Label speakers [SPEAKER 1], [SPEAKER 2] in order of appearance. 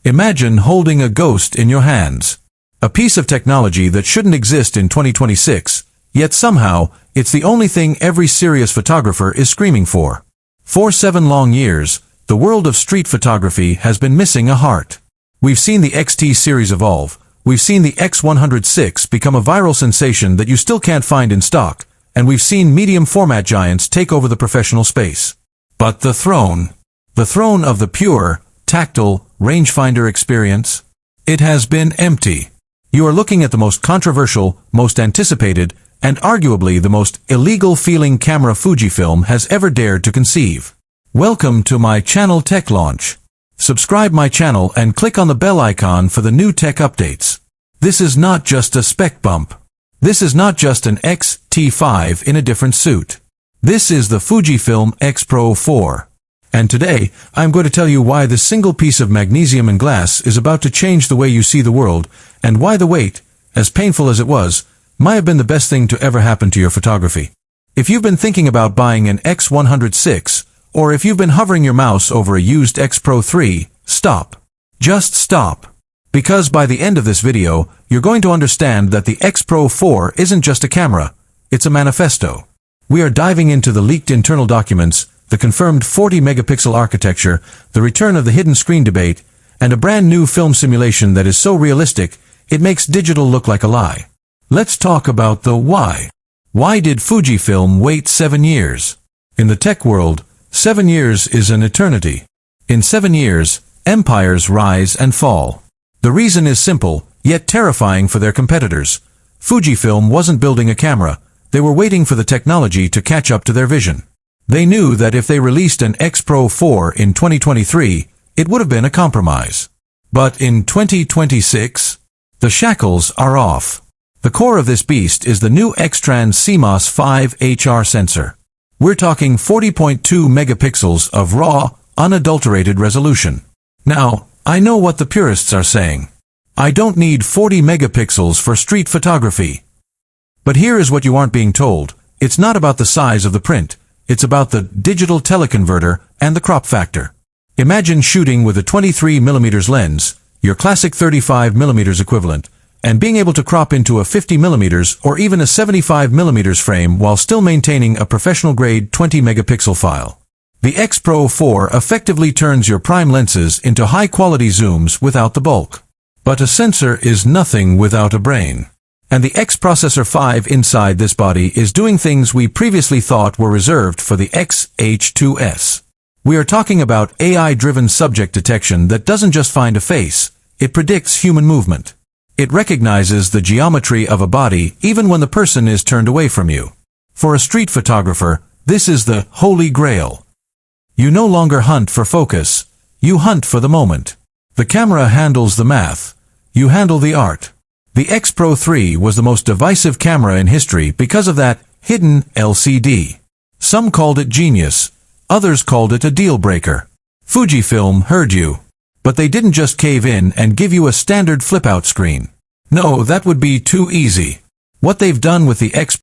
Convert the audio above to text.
[SPEAKER 1] Imagine holding a ghost in your hands. A piece of technology that shouldn't exist in 2026, yet somehow, it's the only thing every serious photographer is screaming for. For 7 long years, the world of street photography has been missing a heart. We've seen the XT series evolve, we've seen the X100VI become a viral sensation that you still can't find in stock, and we've seen medium format giants take over the professional space. But the throne of the pure, tactile, rangefinder experience, it has been empty. You are looking at the most controversial, most anticipated, and arguably the most illegal-feeling camera Fujifilm has ever dared to conceive. Welcome to my channel Tech Launch. Subscribe my channel and click on the bell icon for the new tech updates. This is not just a spec bump. This is not just an X-T5 in a different suit. This is the FUJIFILM X-Pro 4. And today, I'm going to tell you why this single piece of magnesium and glass is about to change the way you see the world, and why the wait, as painful as it was, might have been the best thing to ever happen to your photography. If you've been thinking about buying an X100VI, or if you've been hovering your mouse over a used X Pro 3, stop. Just stop. Because by the end of this video, you're going to understand that the X Pro 4 isn't just a camera, it's a manifesto. We are diving into the leaked internal documents, the confirmed 40-megapixel architecture, the return of the hidden screen debate, and a brand new film simulation that is so realistic, it makes digital look like a lie. Let's talk about the why. Why did Fujifilm wait 7 years? In the tech world, 7 years is an eternity. In 7 years, empires rise and fall. The reason is simple, yet terrifying for their competitors. Fujifilm wasn't building a camera, they were waiting for the technology to catch up to their vision. They knew that if they released an X Pro 4 in 2023, it would have been a compromise. But in 2026, the shackles are off. The core of this beast is the new X-Trans CMOS 5 HR sensor. We're talking 40.2 megapixels of raw, unadulterated resolution. Now, I know what the purists are saying. I don't need 40 megapixels for street photography. But here is what you aren't being told. It's not about the size of the print. It's about the digital teleconverter and the crop factor. Imagine shooting with a 23mm lens, your classic 35mm equivalent, and being able to crop into a 50mm or even a 75mm frame while still maintaining a professional-grade 20-megapixel file. The X Pro 4 effectively turns your prime lenses into high-quality zooms without the bulk. But a sensor is nothing without a brain. And the X Processor 5 inside this body is doing things we previously thought were reserved for the X-H2S. We are talking about AI-driven subject detection that doesn't just find a face, it predicts human movement. It recognizes the geometry of a body even when the person is turned away from you. For a street photographer, this is the holy grail. You no longer hunt for focus, you hunt for the moment. The camera handles the math, you handle the art. The X Pro 3 was the most divisive camera in history because of that hidden LCD. Some called it genius, others called it a deal-breaker. Fujifilm heard you. But they didn't just cave in and give you a standard flip-out screen. No, that would be too easy. What they've done with the X